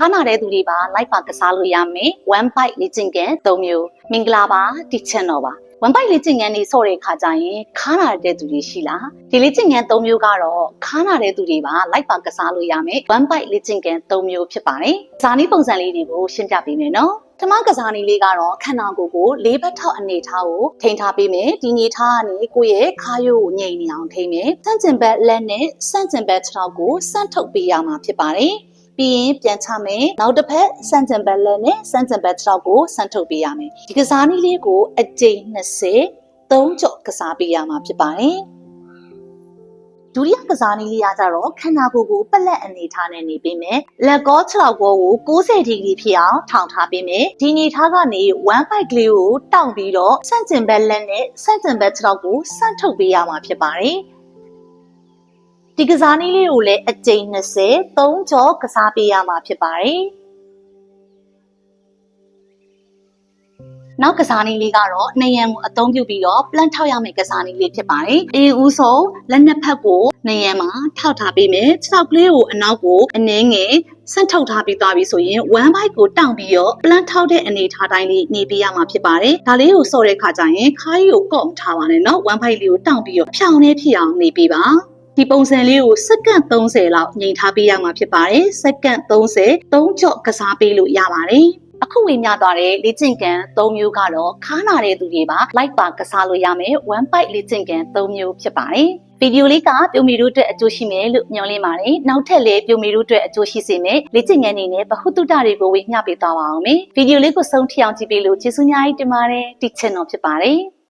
ခါနာတဲ့သူတွေပါလိုက်ပါကစားလို့ရမယ် one bite လေ့ကျင့်ခန်း၃မျိုးမင်္ဂလာပါဒီချန်တော်ပါone bite လေ့ကျင့်ခန်းနေဆော့တဲ့ခါကျရင်ခါနာတဲ့သူတွေရှိလားဒီလေ့ကျင့်ခန်း၃မျိုးကတော့ခါနာတဲ့သူတွေပါလိုက်ပါကစားလို့ရမယ် one bite လေ့ကျင့်ခန်း၃မျိုးဖြစ်ပါတယ်ဇာနီးပုံစံလေးတွေကိုရှင်းပြပေးမယ်နော်ဓမ္မကစားနည်းလေးကတော့ခန္ဓာကိုယ်ကို၄ဘက်ထောက်အနေထားကိုထိန်းထားပေးမယ်ဒီအနေထားကနေကိုယ့်ရဲ့ခါရိုးကိုငြိမ်နေအောင်ထိန်းမယ်စန့်ကျင်ဘက်လက်နဲ့စန့်ကျင်ဘက်ခြေထောက်ကိုစန့်ထုတ်ပေးရမှာဖြစ်ပါတယ်ပြီးရင်ပြန်ချမယ်နောက်တစ်ဖက်စန့်ကျင်ဘက်လက်နဲ့စန့်ကျင်ဘက်ခြေထောက်ကိုစန့်ထုတ်ပေးရမယ်ဒီကစားနည်းလေးကိုအကြိမ်20 3ကြော့ကစားပေးရမှာဖြစ်ပါတယ်ဒုတိယကစားနည်းလေးကကြတော့ခန္ဓာကိုယ်ကိုပလက်အနေထားနဲ့နေပေးမယ်လက်ကောခြေထောက်ကို90ဒီဂရီဖြစ်အောင်ထောင်ထားပေးမယ်ဒီအနေထားကနေone bite ကလေးကိုတောင့်ပြီးတော့ဆန့်ကျင်ဘက်လက်နဲ့ဆန့်ကျင်ဘက်ခြေထောက်ကိုဆန့်ထုတ်ပေးရမှာဖြစ်ပါတယ်ဒီကစားနည်းလေးကိုလည်းအကြိမ်20 3ကြော့ကစားပေးရမှာဖြစ်ပါတယ်နောက်ကစားနည်းလေးကတော့နှယံကိုအသုံးပြုပြီးတော့ပလန့်ထောက်ရမယ့်ကစားနည်းလေးဖြစ်ပါတယ်။ဦးဆုံးလက်နှစ်ဖက်ကိုနှယံမှာထောက်ထားပေးမယ်။ခြေထောက်ကလေးကိုအနောက်ကိုအနည်းငယ်ဆန့်ထုတ်ထားပြီးသွားပြီဆိုရင် one bite ကိုတောင့်ပြီးတော့ပလန့်ထောက်တဲ့အနေထားတိုင်းလေးနေပေးရမှာဖြစ်ပါတယ်။ဒါလေးကိုဆော့တဲ့ခါကျရင်ခါးရီကိုကော့ထားပါနဲ့နော် one bite လေးကိုတောင့်ပြီးတော့ဖြောင်းနေဖြစ်အောင်နေပေးပါ။ဒီပုံစံလေးကိုစက္ကန့်30လောက်ငြိမ်ထားပေးရမှာဖြစ်ပါတယ်။စက္ကန့်30 3ကြော့ကစားပေးလို့ရပါတယ်။အခုဝေမျှသွားတဲ့လေ့ကျင့်ခန်း၃မျိုးကတော့ခါနာတဲ့သူတွေပါလိုက်ပါကစားလို့ရမယ် one bite လေ့ကျင့်ခန်း၃မျိုးဖြစ်ပါတယ်ဗီဒီယိုလေးကပြုံမီတို့အတွက်အကျိုးရှိမယ်လို့မျှော်လင့်ပါတယ်နောက်ထပ်လည်းပြုံမီတို့အတွက်အကျိုးရှိစေမယ်လေ့ကျင့်ခန်းနေနဲ့ဗဟုသုတတွေကိုဝေမျှပေးသွားပါအောင်မယ်ဗီဒီယိုလေးကိုဆုံးထိအောင်ကြည့်ပေးလို့ကျေးဇူးများကြီးတင်ပါတယ်ဒီချန်နယ်ဖြစ်ပါတယ်